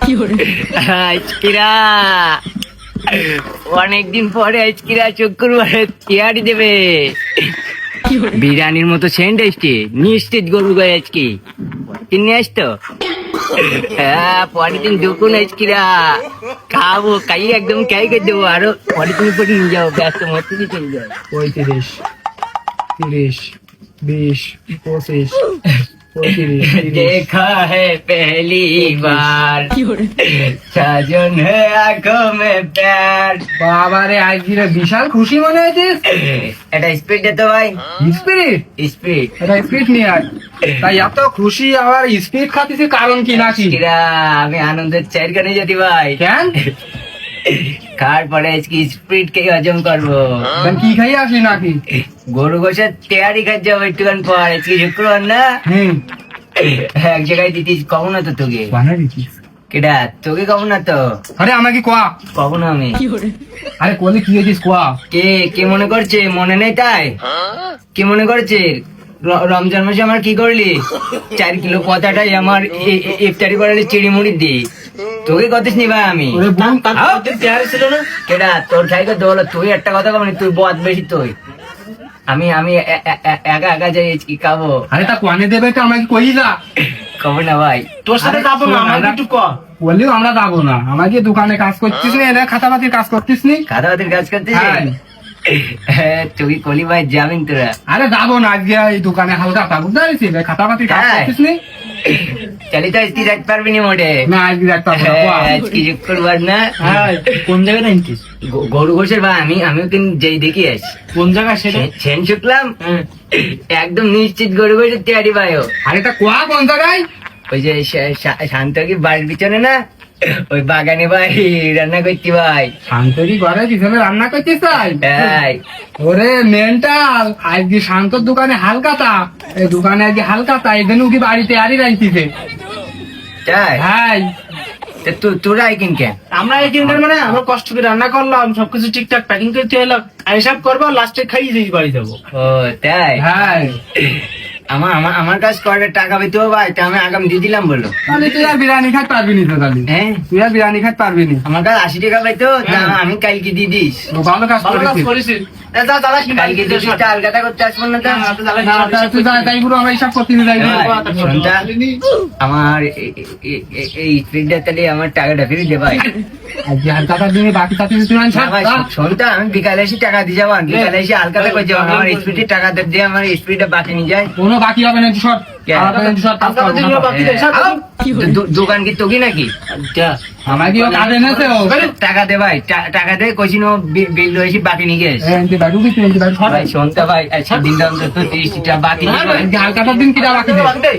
আজকিরা অনেকদিন পরে আজকিরা শুক্রবারে চেয়ারি দেবে বিরিয়ানির মতো সেন্ট আসছে নিশ্চিত গরু গায়ে আজকে কিনে আসতো। হ্যাঁ পরের দিন দুপুন আজকিরা খাবো খাই একদম খাই করে দেবো। আরো পরের দিন পরে নিয়ে যাও ব্যস্ত মতো চলে যাও। 35, 30, 20, 25, 35, देखा है पहली बार साजन है आंखों में प्यार। বাবারে আজকে বিশাল খুশি মনে হয়েছে। এটা স্পিড দে তো ভাই, স্পিরিট, স্পিড। এটা স্পিরিট নিয়ে আয়। তাই এত খুশি আবার স্পিরিট খাতিছে কারণ কি নাকি? কিরা আমি আনন্দের চায়ের কানে যেতে ভাই কেন? খাওয়ার পরে আজকে স্পিড কে হজম করবো। কেন কি খাই আসি নাকি? গরু গোসের তেয়ারি খাই যাবো একটুখান পর। আজকে শুক্রবার না, এক জায়গায় দিতিস কখন না তো তোকে। বানাই দিছিস? কেডা তোকে কখন না তো আরে আমাকে কোয়া। কখন আমি আরে কোলে কি হয়েছিস কোয়া? কে কে মনে করছে মনে নেই তাই? কে মনে করছে রমজান মাসে আমার কি করলি? 4 কিলো পতাটাই আমার ইফতারি করালে চিড়ি মুড়ি দি তোকে কতিস নি ভাই আমি। ওরে বোন তেয়ারি ছিল না কেডা তোর খাইকে দোল। তুই একটা কথা কবনি, তুই বদ বেশি তুই। আমি আমি একা একা যাই কি খাবো। আরে তা কোয়ানে দেবে তো আমাকে কই যা। কবে না ভাই তোর সাথে যাবো না, আমাকে একটু কর। বললেও আমরা যাবো না। আমাকে দোকানে কাজ করছিস নি, এনে খাতাপাতির কাজ করছিস নি? খাতাবাতির কাজ করতে তুই কলি ভাই যাবেন তোরা। আরে যাবো না আজকে এই দোকানে হালকা তা বুঝতে পারছিস? খাতাপাতির কাজ হ্যাঁ। করছিস নি? চালি তো আজকে যাইতে পারবি নি মোটে। না আজকে যাইতে পারবো না, কোয়া। আজকে শুক্রবার না। কোন জায়গায় নাইছিস? গরু ঘোষের ভাই আমিও কিন্তু যেই দেখি আসি। কোন জায়গায় সেটা? সেন শুকলাম একদম নিশ্চিত গরু ঘোষের তৈরি ভাইও। আরে তা কোয়া কোন জায়গায়? ওই যে শান্ত কি বাড়ির পিছনে না, ওই বাগানে ভাই রান্না করতি ভাই। শান্তরি ঘরে পিছনে রান্না করছিস তাই? হ্যাঁ ওরে মেন্টাল, আজকে শান্তর দোকানে হালকাতা, এই দোকানে আজকে হালকাতা, এই জন্য কি বাড়িতে আরই রাইতিছে। তাই হ্যাঁ তোরা কিন কেন? আমরা এই দিনটার মানে আমরা কষ্ট করে রান্না করলাম, সবকিছু ঠিকঠাক প্যাকিং করতে এলাম, আর এসব করবো লাস্টে খাইয়ে দিয়ে বাড়ি যাবো। ও তাই হ্যাঁ আমার আমার আমার কাছে কয়টা টাকা পেতে ভাই, তা আমি আগাম দিয়ে দিলাম বলো। তাহলে তুই আর বিরিয়ানি খাইতে পারবি নি তো তাহলে? হ্যাঁ তুই আর বিরিয়ানি খাইতে পারবি নি। আমার কাছে 80 টাকা পাইতো, তা আমি কালকে দিয়ে দিস। ও ভালো কাজ ভালো কাজ করেছিস। করেছিস। যা দাদা কি কালকে তো আলগাটা করতে আসবো না তো। না, তুই যা, তাই পুরো আমরা হিসাব করতে যাই। শোনটা, আমার এই স্পিডটা তাহলে আমার টাকাটা ফিরে দে ভাই। আজকে হালকাতার দিনে বাকি তাতে তুই আনছ। না ভাই, শোনটা আমি বিকালে এসে টাকা দিয়ে যাবো, বিকালে এসে হালকাটা করে যাবো। আমার স্পিডের টাকা দিয়ে আমার স্পিডটা বাকি নিয়ে যায়। কোনো বাকি হবে না, শর্ট দোকান কি তোকে নাকি? আমাকে কাজে এনেছে ও। টাকা দে ভাই, টাকা দে কইছি নো বিল হয়েছি বাকি নিয়ে গেছে। ভাই শোনতে ভাই, দিনটা অন্তত 30 টাকা বাকি হালকাতার দিন কিটা বাকি দে।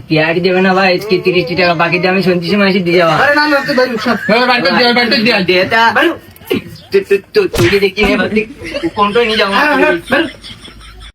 তিয়ারি দেবে না ভাই, 30 টাকা বাকি দিয়ে আমি শুনছি মাসে দিয়ে যাওয়া। তুই দেখি কোনটা নিয়ে যাবো।